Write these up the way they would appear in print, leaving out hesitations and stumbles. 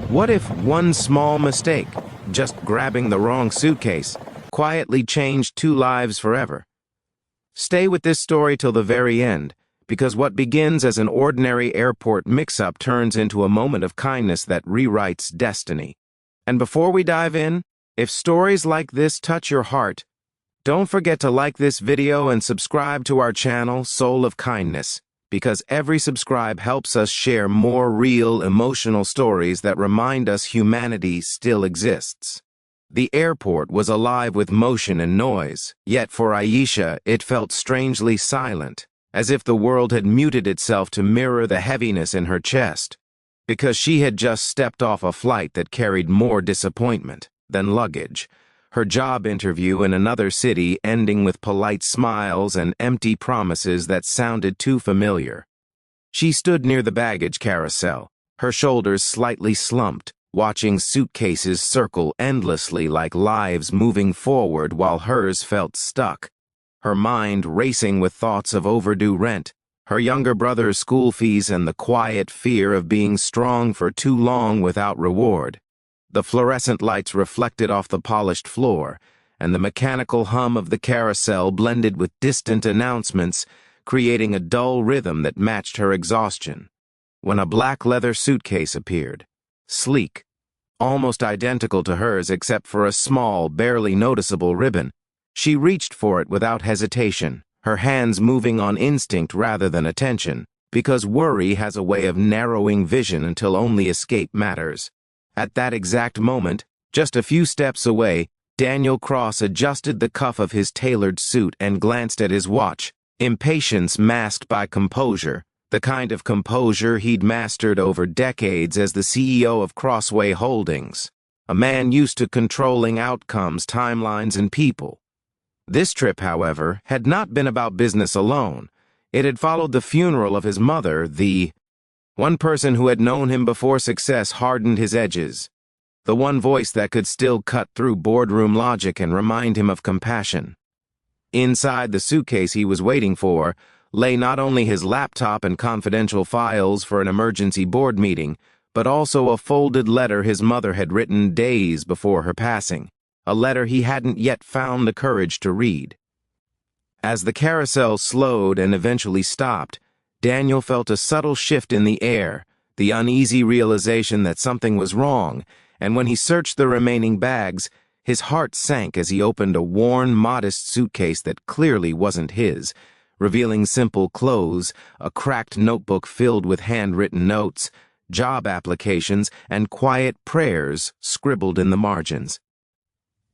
What if one small mistake, just grabbing the wrong suitcase, quietly changed two lives forever? Stay with this story till the very end, because what begins as an ordinary airport mix-up turns into a moment of kindness that rewrites destiny. And before we dive in, if stories like this touch your heart, don't forget to like this video and subscribe to our channel, Soul of Kindness, because every subscribe helps us share more real, emotional stories that remind us humanity still exists. The airport was alive with motion and noise, yet for Aisha it felt strangely silent, as if the world had muted itself to mirror the heaviness in her chest, because she had just stepped off a flight that carried more disappointment than luggage. Her job interview in another city ending with polite smiles and empty promises that sounded too familiar. She stood near the baggage carousel, her shoulders slightly slumped, watching suitcases circle endlessly like lives moving forward while hers felt stuck. Her mind racing with thoughts of overdue rent, her younger brother's school fees, and the quiet fear of being strong for too long without reward. The fluorescent lights reflected off the polished floor, and the mechanical hum of the carousel blended with distant announcements, creating a dull rhythm that matched her exhaustion. When a black leather suitcase appeared, sleek, almost identical to hers except for a small, barely noticeable ribbon, she reached for it without hesitation, her hands moving on instinct rather than attention, because worry has a way of narrowing vision until only escape matters. At that exact moment, just a few steps away, Daniel Cross adjusted the cuff of his tailored suit and glanced at his watch, impatience masked by composure, the kind of composure he'd mastered over decades as the CEO of Crossway Holdings, a man used to controlling outcomes, timelines, and people. This trip, however, had not been about business alone. It had followed the funeral of his mother, the one person who had known him before success hardened his edges, the one voice that could still cut through boardroom logic and remind him of compassion. Inside the suitcase he was waiting for lay not only his laptop and confidential files for an emergency board meeting, but also a folded letter his mother had written days before her passing, a letter he hadn't yet found the courage to read. As the carousel slowed and eventually stopped, Daniel felt a subtle shift in the air, the uneasy realization that something was wrong, and when he searched the remaining bags, his heart sank as he opened a worn, modest suitcase that clearly wasn't his, revealing simple clothes, a cracked notebook filled with handwritten notes, job applications, and quiet prayers scribbled in the margins.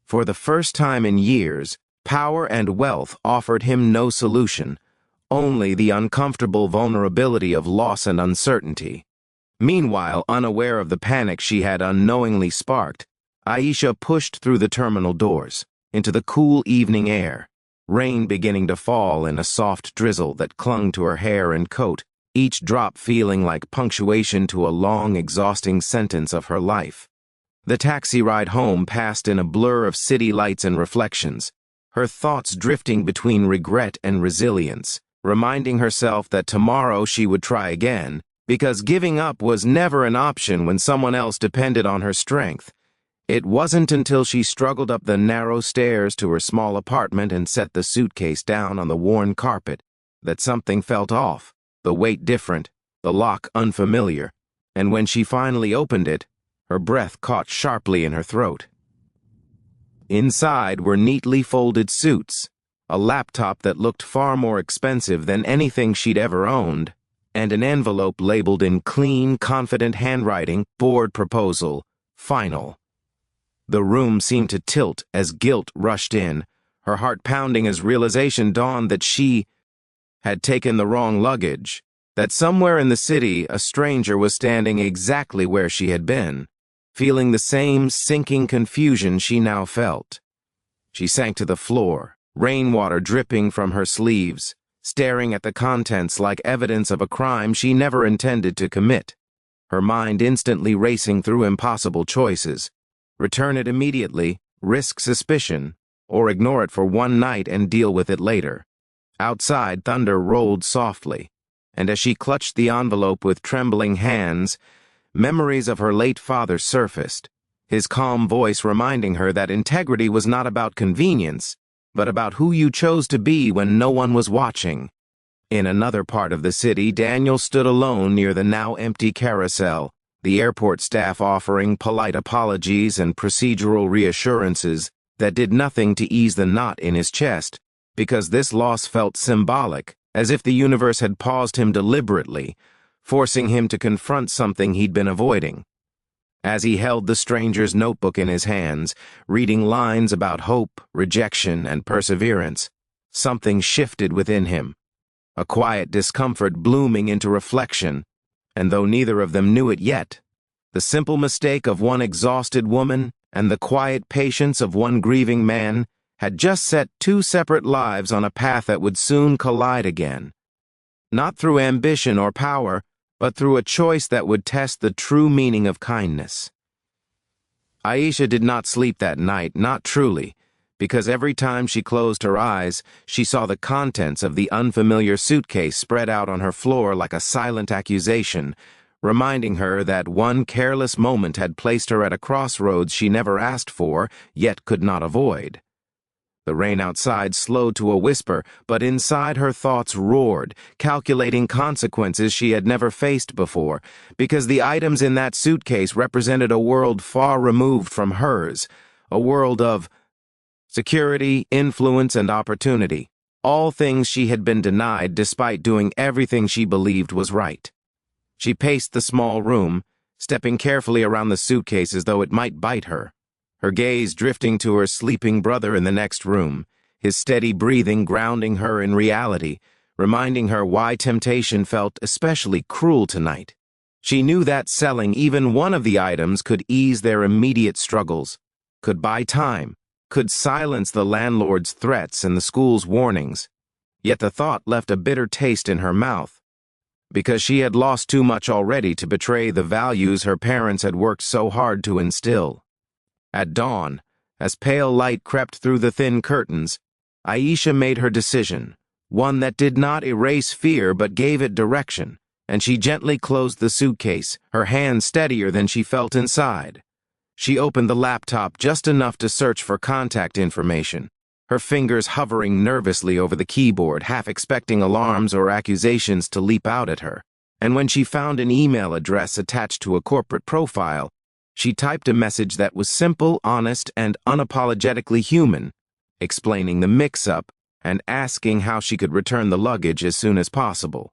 For the first time in years, power and wealth offered him no solution, only the uncomfortable vulnerability of loss and uncertainty. Meanwhile, unaware of the panic she had unknowingly sparked, Aisha pushed through the terminal doors, into the cool evening air, rain beginning to fall in a soft drizzle that clung to her hair and coat, each drop feeling like punctuation to a long, exhausting sentence of her life. The taxi ride home passed in a blur of city lights and reflections, her thoughts drifting between regret and resilience, reminding herself that tomorrow she would try again, because giving up was never an option when someone else depended on her strength. It wasn't until she struggled up the narrow stairs to her small apartment and set the suitcase down on the worn carpet that something felt off, the weight different, the lock unfamiliar, and when she finally opened it, her breath caught sharply in her throat. Inside were neatly folded suits, a laptop that looked far more expensive than anything she'd ever owned, and an envelope labeled in clean, confident handwriting, board proposal, final. The room seemed to tilt as guilt rushed in, her heart pounding as realization dawned that she had taken the wrong luggage, that somewhere in the city a stranger was standing exactly where she had been, feeling the same sinking confusion she now felt. She sank to the floor, rainwater dripping from her sleeves, staring at the contents like evidence of a crime she never intended to commit, her mind instantly racing through impossible choices. Return it immediately, risk suspicion, or ignore it for one night and deal with it later. Outside, thunder rolled softly, and as she clutched the envelope with trembling hands, memories of her late father surfaced, his calm voice reminding her that integrity was not about convenience, but about who you chose to be when no one was watching. In another part of the city, Daniel stood alone near the now empty carousel, the airport staff offering polite apologies and procedural reassurances that did nothing to ease the knot in his chest, because this loss felt symbolic, as if the universe had paused him deliberately, forcing him to confront something he'd been avoiding. As he held the stranger's notebook in his hands, reading lines about hope, rejection, and perseverance, something shifted within him, a quiet discomfort blooming into reflection, and though neither of them knew it yet, the simple mistake of one exhausted woman and the quiet patience of one grieving man had just set two separate lives on a path that would soon collide again. Not through ambition or power, but through a choice that would test the true meaning of kindness. Aisha did not sleep that night, not truly, because every time she closed her eyes, she saw the contents of the unfamiliar suitcase spread out on her floor like a silent accusation, reminding her that one careless moment had placed her at a crossroads she never asked for, yet could not avoid. The rain outside slowed to a whisper, but inside her thoughts roared, calculating consequences she had never faced before, because the items in that suitcase represented a world far removed from hers, a world of security, influence, and opportunity, all things she had been denied despite doing everything she believed was right. She paced the small room, stepping carefully around the suitcase as though it might bite her, her gaze drifting to her sleeping brother in the next room, his steady breathing grounding her in reality, reminding her why temptation felt especially cruel tonight. She knew that selling even one of the items could ease their immediate struggles, could buy time, could silence the landlord's threats and the school's warnings. Yet the thought left a bitter taste in her mouth, because she had lost too much already to betray the values her parents had worked so hard to instill. At dawn, as pale light crept through the thin curtains, Aisha made her decision, one that did not erase fear but gave it direction, and she gently closed the suitcase, her hand steadier than she felt inside. She opened the laptop just enough to search for contact information, her fingers hovering nervously over the keyboard, half expecting alarms or accusations to leap out at her. And when she found an email address attached to a corporate profile, she typed a message that was simple, honest, and unapologetically human, explaining the mix-up and asking how she could return the luggage as soon as possible.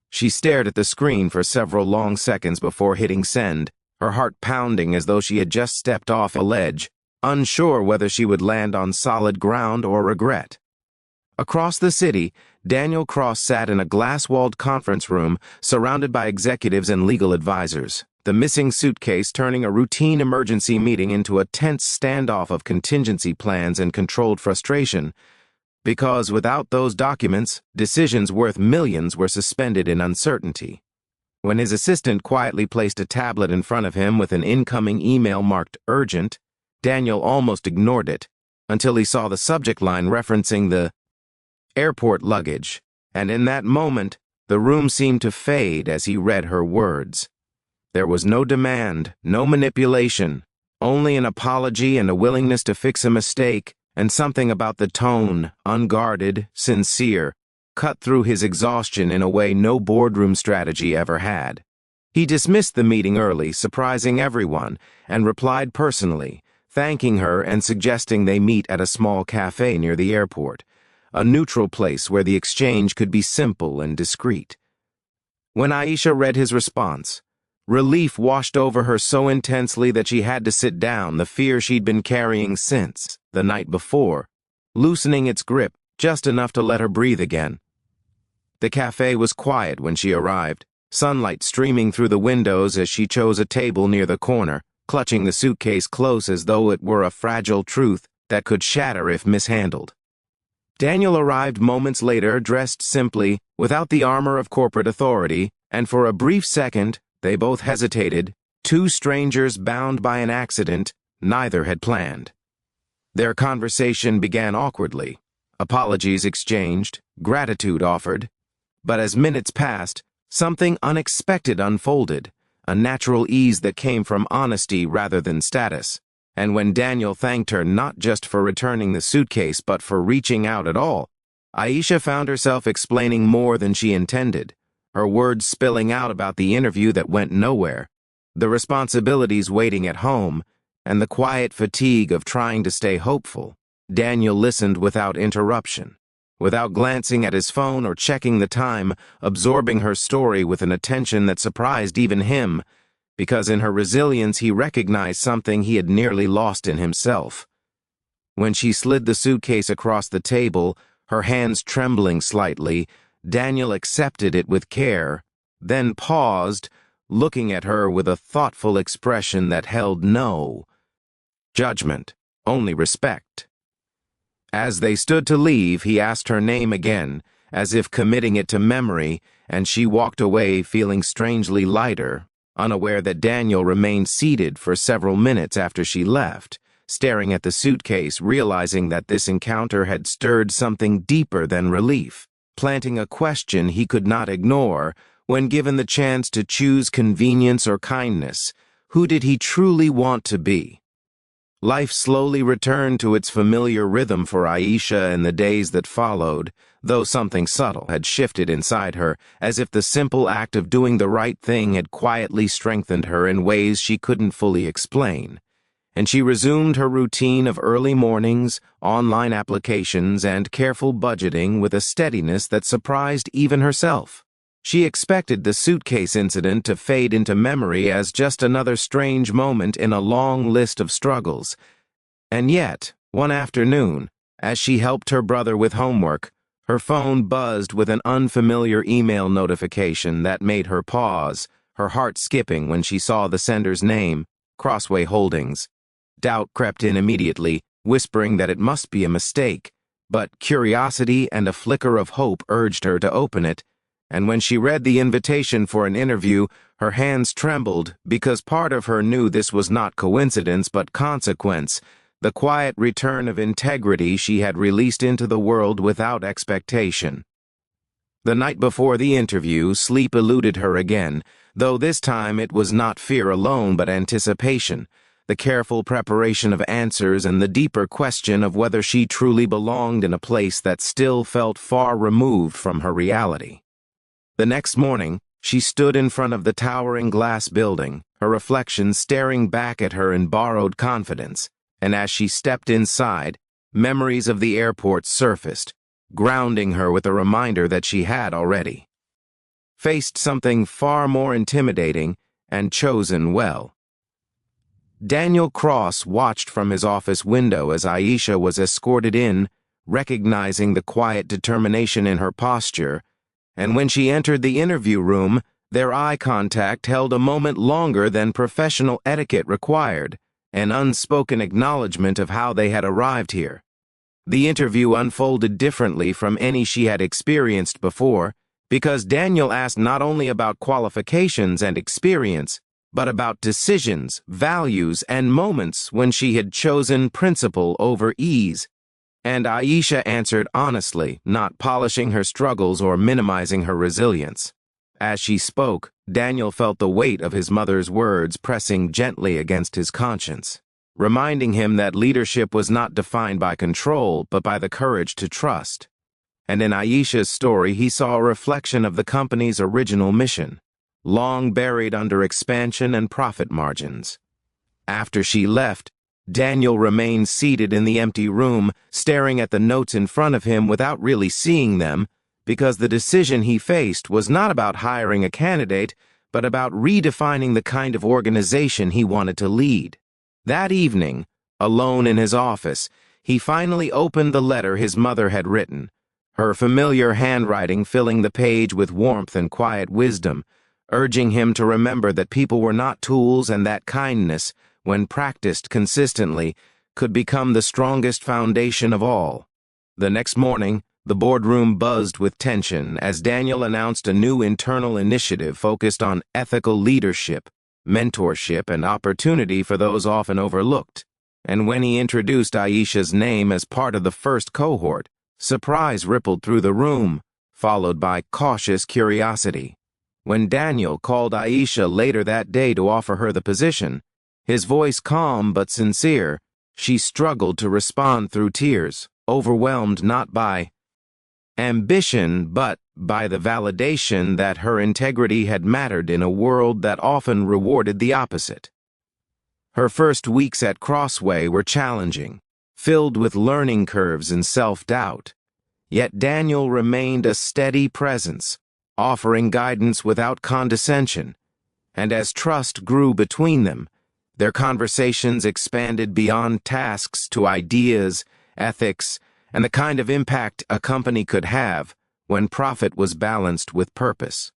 She stared at the screen for several long seconds before hitting send, her heart pounding as though she had just stepped off a ledge, unsure whether she would land on solid ground or regret. Across the city, Daniel Cross sat in a glass-walled conference room surrounded by executives and legal advisors, the missing suitcase turning a routine emergency meeting into a tense standoff of contingency plans and controlled frustration, because without those documents, decisions worth millions were suspended in uncertainty. When his assistant quietly placed a tablet in front of him with an incoming email marked urgent, Daniel almost ignored it, until he saw the subject line referencing the airport luggage, and in that moment, the room seemed to fade as he read her words. There was no demand, no manipulation, only an apology and a willingness to fix a mistake, and something about the tone, unguarded, sincere, cut through his exhaustion in a way no boardroom strategy ever had. He dismissed the meeting early, surprising everyone, and replied personally, thanking her and suggesting they meet at a small cafe near the airport, a neutral place where the exchange could be simple and discreet. When Aisha read his response, relief washed over her so intensely that she had to sit down, the fear she'd been carrying since the night before, loosening its grip just enough to let her breathe again. The cafe was quiet when she arrived, sunlight streaming through the windows as she chose a table near the corner, clutching the suitcase close as though it were a fragile truth that could shatter if mishandled. Daniel arrived moments later, dressed simply, without the armor of corporate authority, and for a brief second, they both hesitated, two strangers bound by an accident neither had planned. Their conversation began awkwardly, apologies exchanged, gratitude offered, but as minutes passed, something unexpected unfolded, a natural ease that came from honesty rather than status. And when Daniel thanked her not just for returning the suitcase but for reaching out at all, Aisha found herself explaining more than she intended, her words spilling out about the interview that went nowhere, the responsibilities waiting at home, and the quiet fatigue of trying to stay hopeful. Daniel listened without interruption, without glancing at his phone or checking the time, absorbing her story with an attention that surprised even him, because in her resilience he recognized something he had nearly lost in himself. When she slid the suitcase across the table, her hands trembling slightly, Daniel accepted it with care, then paused, looking at her with a thoughtful expression that held no judgment, only respect. As they stood to leave, he asked her name again, as if committing it to memory, and she walked away feeling strangely lighter, unaware that Daniel remained seated for several minutes after she left, staring at the suitcase, realizing that this encounter had stirred something deeper than relief, planting a question he could not ignore. When given the chance to choose convenience or kindness, who did he truly want to be? Life slowly returned to its familiar rhythm for Aisha in the days that followed, though something subtle had shifted inside her, as if the simple act of doing the right thing had quietly strengthened her in ways she couldn't fully explain. And she resumed her routine of early mornings, online applications, and careful budgeting with a steadiness that surprised even herself. She expected the suitcase incident to fade into memory as just another strange moment in a long list of struggles. And yet, one afternoon, as she helped her brother with homework, her phone buzzed with an unfamiliar email notification that made her pause, her heart skipping when she saw the sender's name, Crossway Holdings. Doubt crept in immediately, whispering that it must be a mistake, but curiosity and a flicker of hope urged her to open it. And when she read the invitation for an interview, her hands trembled because part of her knew this was not coincidence but consequence, the quiet return of integrity she had released into the world without expectation. The night before the interview, sleep eluded her again, though this time it was not fear alone but anticipation, the careful preparation of answers and the deeper question of whether she truly belonged in a place that still felt far removed from her reality. The next morning, she stood in front of the towering glass building, her reflection staring back at her in borrowed confidence, and as she stepped inside, memories of the airport surfaced, grounding her with a reminder that she had already faced something far more intimidating and chosen well. Daniel Cross watched from his office window as Aisha was escorted in, recognizing the quiet determination in her posture, and when she entered the interview room, their eye contact held a moment longer than professional etiquette required, an unspoken acknowledgement of how they had arrived here. The interview unfolded differently from any she had experienced before, because Daniel asked not only about qualifications and experience, but about decisions, values, and moments when she had chosen principle over ease. And Aisha answered honestly, not polishing her struggles or minimizing her resilience. As she spoke, Daniel felt the weight of his mother's words pressing gently against his conscience, reminding him that leadership was not defined by control, but by the courage to trust. And in Aisha's story, he saw a reflection of the company's original mission, long buried under expansion and profit margins. After she left, Daniel remained seated in the empty room, staring at the notes in front of him without really seeing them, because the decision he faced was not about hiring a candidate, but about redefining the kind of organization he wanted to lead. That evening, alone in his office, he finally opened the letter his mother had written, her familiar handwriting filling the page with warmth and quiet wisdom, urging him to remember that people were not tools and that kindness, when practiced consistently, could become the strongest foundation of all. The next morning, the boardroom buzzed with tension as Daniel announced a new internal initiative focused on ethical leadership, mentorship, and opportunity for those often overlooked. And when he introduced Aisha's name as part of the first cohort, surprise rippled through the room, followed by cautious curiosity. When Daniel called Aisha later that day to offer her the position, his voice calm but sincere, she struggled to respond through tears, overwhelmed not by ambition but by the validation that her integrity had mattered in a world that often rewarded the opposite. Her first weeks at Crossway were challenging, filled with learning curves and self-doubt. Yet Daniel remained a steady presence, offering guidance without condescension, and as trust grew between them, their conversations expanded beyond tasks to ideas, ethics, and the kind of impact a company could have when profit was balanced with purpose.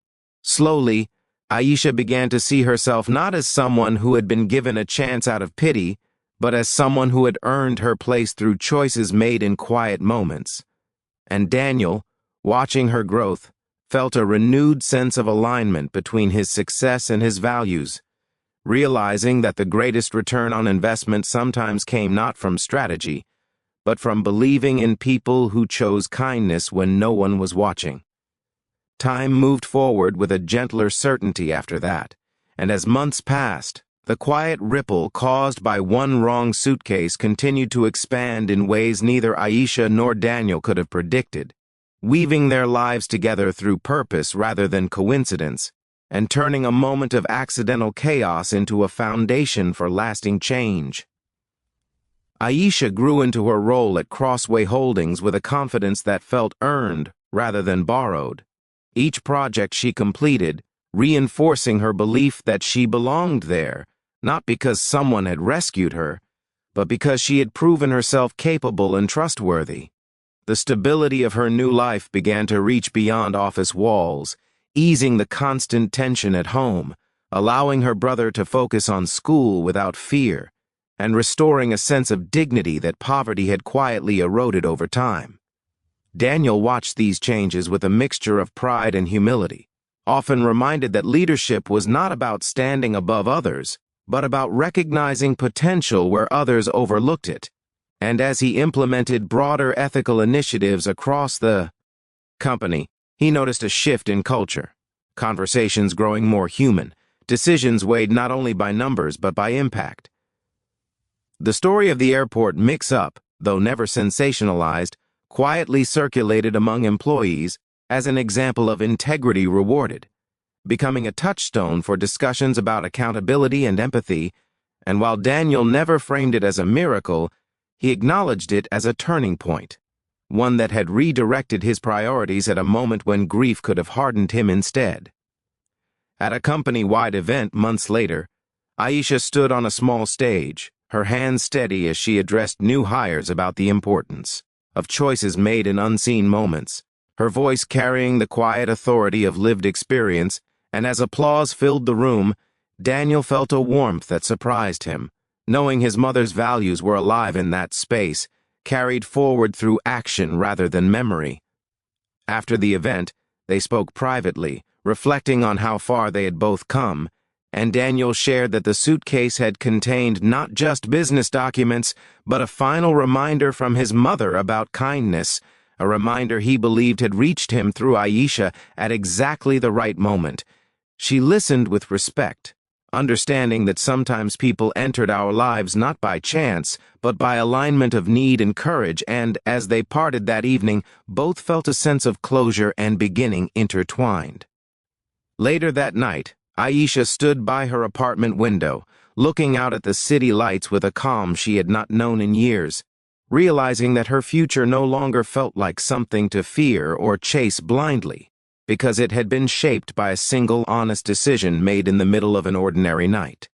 Slowly, Aisha began to see herself not as someone who had been given a chance out of pity, but as someone who had earned her place through choices made in quiet moments. And Daniel, watching her growth, felt a renewed sense of alignment between his success and his values, realizing that the greatest return on investment sometimes came not from strategy, but from believing in people who chose kindness when no one was watching. Time moved forward with a gentler certainty after that, and as months passed, the quiet ripple caused by one wrong suitcase continued to expand in ways neither Aisha nor Daniel could have predicted, weaving their lives together through purpose rather than coincidence, and turning a moment of accidental chaos into a foundation for lasting change. Aisha grew into her role at Crossway Holdings with a confidence that felt earned rather than borrowed. Each project she completed, reinforcing her belief that she belonged there, not because someone had rescued her, but because she had proven herself capable and trustworthy. The stability of her new life began to reach beyond office walls, easing the constant tension at home, allowing her brother to focus on school without fear, and restoring a sense of dignity that poverty had quietly eroded over time. Daniel watched these changes with a mixture of pride and humility, often reminded that leadership was not about standing above others, but about recognizing potential where others overlooked it. And as he implemented broader ethical initiatives across the company, he noticed a shift in culture, conversations growing more human, decisions weighed not only by numbers but by impact. The story of the airport mix-up, though never sensationalized, quietly circulated among employees as an example of integrity rewarded, becoming a touchstone for discussions about accountability and empathy, and while Daniel never framed it as a miracle, he acknowledged it as a turning point, one that had redirected his priorities at a moment when grief could have hardened him instead. At a company-wide event months later, Aisha stood on a small stage, her hands steady as she addressed new hires about the importance of choices made in unseen moments, her voice carrying the quiet authority of lived experience, and as applause filled the room, Daniel felt a warmth that surprised him, knowing his mother's values were alive in that space, carried forward through action rather than memory. After the event, they spoke privately, reflecting on how far they had both come, and Daniel shared that the suitcase had contained not just business documents, but a final reminder from his mother about kindness, a reminder he believed had reached him through Aisha at exactly the right moment. She listened with respect, understanding that sometimes people entered our lives not by chance, but by alignment of need and courage, and as they parted that evening, both felt a sense of closure and beginning intertwined. Later that night, Aisha stood by her apartment window, looking out at the city lights with a calm she had not known in years, realizing that her future no longer felt like something to fear or chase blindly, because it had been shaped by a single honest decision made in the middle of an ordinary night.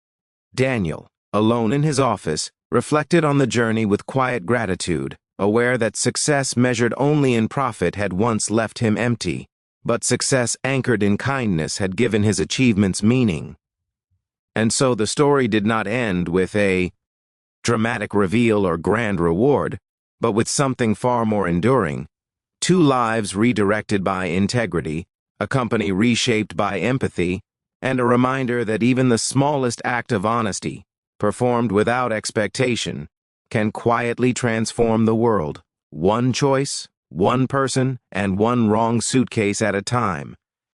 Daniel, alone in his office, reflected on the journey with quiet gratitude, aware that success measured only in profit had once left him empty, but success anchored in kindness had given his achievements meaning. And so the story did not end with a dramatic reveal or grand reward, but with something far more enduring. Two lives redirected by integrity, a company reshaped by empathy, and a reminder that even the smallest act of honesty, performed without expectation, can quietly transform the world, one choice, one person, and one wrong suitcase at a time.